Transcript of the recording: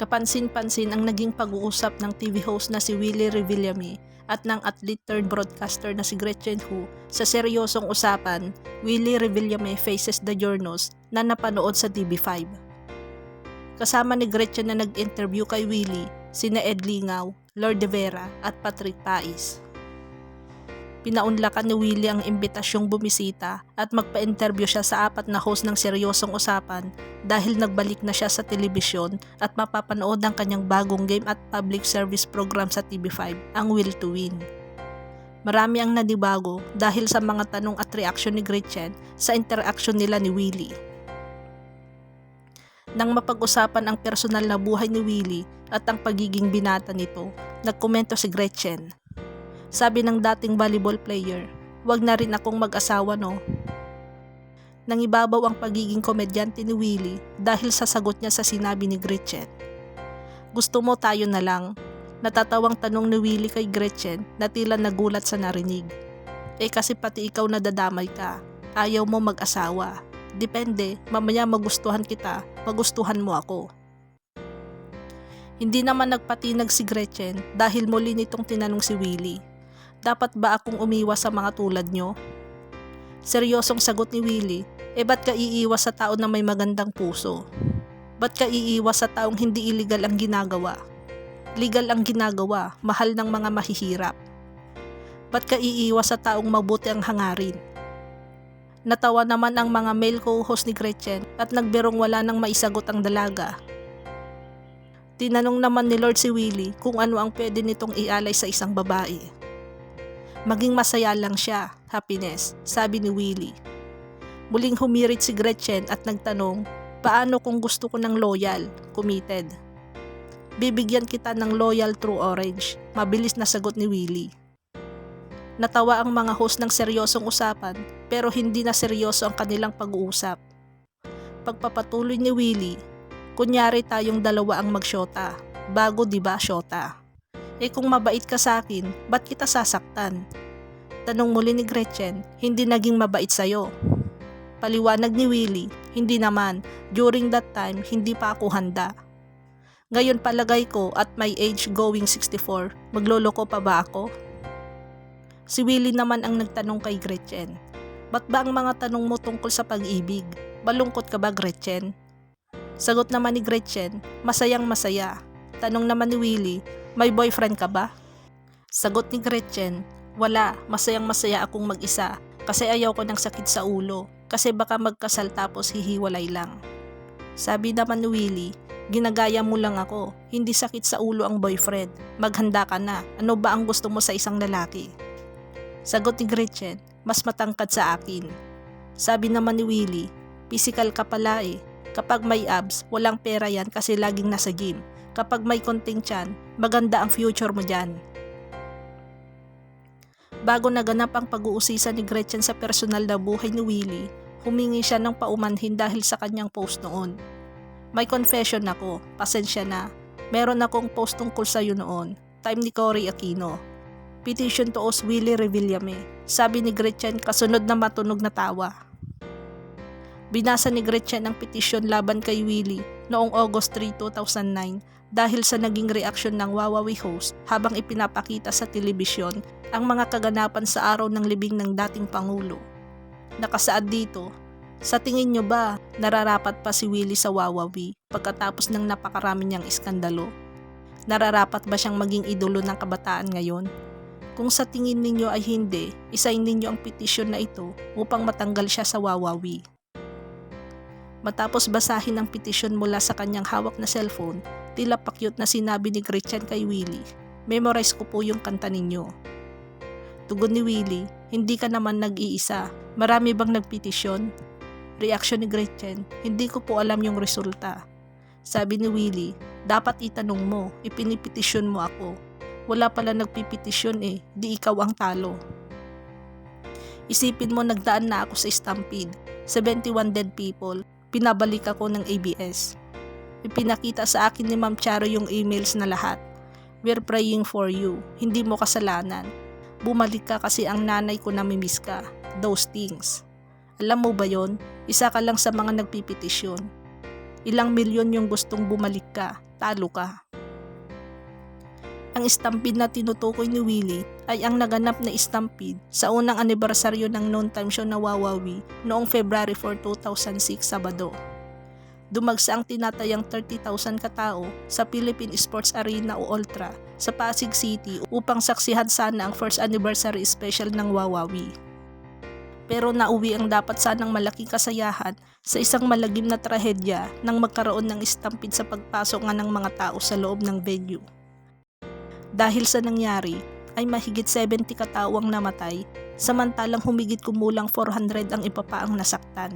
Kapansin-pansin ang naging pag-uusap ng TV host na si Willie Revillame at ng athlete turned broadcaster na si Gretchen Hu sa seryosong usapan, Willie Revillame Faces the Journos na napanood sa TV5. Kasama ni Gretchen na nag-interview kay Willie, sina Ed Lingaw, Lord De Vera at Patrick Pais. Pinaunlakan ni Willie ang imbitasyong bumisita at magpa-interview siya sa 4 na host ng seryosong usapan dahil nagbalik na siya sa telebisyon at mapapanood ang kanyang bagong game at public service program sa TV5, ang Will to Win. Marami ang nanibago dahil sa mga tanong at reaksyon ni Gretchen sa interaksyon nila ni Willie. Nang mapag-usapan ang personal na buhay ni Willie at ang pagiging binata nito, nagkomento si Gretchen. Sabi ng dating volleyball player, "Wag na rin akong mag-asawa no." Nangibabaw ang pagiging komedyante ni Willie dahil sa sagot niya sa sinabi ni Gretchen. "Gusto mo tayo na lang?" Natatawang tanong ni Willie kay Gretchen na tila nagulat sa narinig. Kasi pati ikaw nadadamay ka, ayaw mo mag-asawa. Depende, mamaya magustuhan kita, magustuhan mo ako. Hindi naman nagpatinag si Gretchen dahil muli nitong tinanong si Willie. Dapat ba akong umiwas sa mga tulad nyo? Seryosong sagot ni Willie, ba't ka iiwas sa tao na may magandang puso? Ba't ka iiwas sa taong hindi illegal ang ginagawa? Legal ang ginagawa, mahal ng mga mahihirap. Ba't ka iiwas sa taong mabuti ang hangarin? Natawa naman ang mga male co-host ni Gretchen at nagbirong wala nang maisagot ang dalaga. Tinanong naman ni Lord si Willie kung ano ang pwede nitong ialay sa isang babae. Maging masaya lang siya, happiness, sabi ni Willie. Muling humirit si Gretchen at nagtanong, paano kung gusto ko ng loyal, committed? Bibigyan kita ng loyal true orange, mabilis na sagot ni Willie. Natawa ang mga host ng seryosong usapan pero hindi na seryoso ang kanilang pag-uusap. Pagpapatuloy ni Willie, kunyari tayong dalawa ang magsyota, bago diba syota? Kung mabait ka sa akin, ba't kita sasaktan? Tanong muli ni Gretchen, hindi naging mabait sa'yo. Paliwanag ni Willie, hindi naman, during that time, hindi pa ako handa. Ngayon palagay ko at my age going 64, magloloko pa ba ako? Si Willie naman ang nagtanong kay Gretchen, ba't ba ang mga tanong mo tungkol sa pag-ibig? Balungkot ka ba, Gretchen? Sagot naman ni Gretchen, masayang masaya. Tanong naman ni Willie, may boyfriend ka ba? Sagot ni Gretchen, wala, masayang masaya akong mag-isa kasi ayaw ko ng sakit sa ulo kasi baka magkasal tapos hihiwalay lang. Sabi naman ni Willie, ginagaya mo lang ako, hindi sakit sa ulo ang boyfriend, maghanda ka na, ano ba ang gusto mo sa isang lalaki? Sagot ni Gretchen, mas matangkad sa akin. Sabi naman ni Willie, physical ka pala kapag may abs, walang pera yan kasi laging nasa gym. Kapag may konting tiyan, maganda ang future mo dyan. Bago naganap ang pag-uusisa ni Gretchen sa personal na buhay ni Willie, humingi siya ng paumanhin dahil sa kanyang post noon. May confession ako, pasensya na. Meron akong post tungkol sa'yo noon, time ni Cory Aquino. Petition to us Willie Revillame, sabi ni Gretchen kasunod na matunog na tawa. Binasa ni Gretchen ang petisyon laban kay Willie noong August 3, 2009 dahil sa naging reaksyon ng Wawawi host habang ipinapakita sa telebisyon ang mga kaganapan sa araw ng libing ng dating Pangulo. Nakasaad dito, sa tingin nyo ba nararapat pa si Willie sa Wawawi pagkatapos ng napakarami niyang iskandalo? Nararapat ba siyang maging idolo ng kabataan ngayon? Kung sa tingin ninyo ay hindi, isayin ninyo ang petisyon na ito upang matanggal siya sa Wawawi. Matapos basahin ang petisyon mula sa kanyang hawak na cellphone, tila pakyut na sinabi ni Gretchen kay Willie, memorize ko po yung kanta ninyo. Tugon ni Willie, hindi ka naman nag-iisa, marami bang nagpetisyon? Reaksyon ni Gretchen, hindi ko po alam yung resulta. Sabi ni Willie, dapat itanong mo, ipinipetisyon mo ako. Wala pala nagpipetisyon di ikaw ang talo. Isipin mo nagdaan na ako sa stampede, 71 dead people. Pinabalik ako ng ABS. Ipinakita sa akin ni Ma'am Charo yung emails na lahat. We're praying for you. Hindi mo kasalanan. Bumalik ka kasi ang nanay ko namimiss ka. Those things. Alam mo ba yon? Isa ka lang sa mga nagpipetisyon. Ilang milyon yung gustong bumalik ka, talo ka. Ang stampede na tinutukoy ni Willie ay ang naganap na stampede sa unang anibersaryo ng noontime show na Wawawi noong February 4, 2006, Sabado. Dumagsa ang tinatayang 30,000 katao sa Philippine Sports Arena o Ultra sa Pasig City upang saksihan sana ang first anniversary special ng Wawawi. Pero nauwi ang dapat sanang malaking kasayahan sa isang malagim na trahedya nang magkaroon ng stampede sa pagpasok nga ng mga tao sa loob ng venue. Dahil sa nangyari ay mahigit 70 katao ang namatay, samantalang humigit kumulang 400 ang ipapaang nasaktan.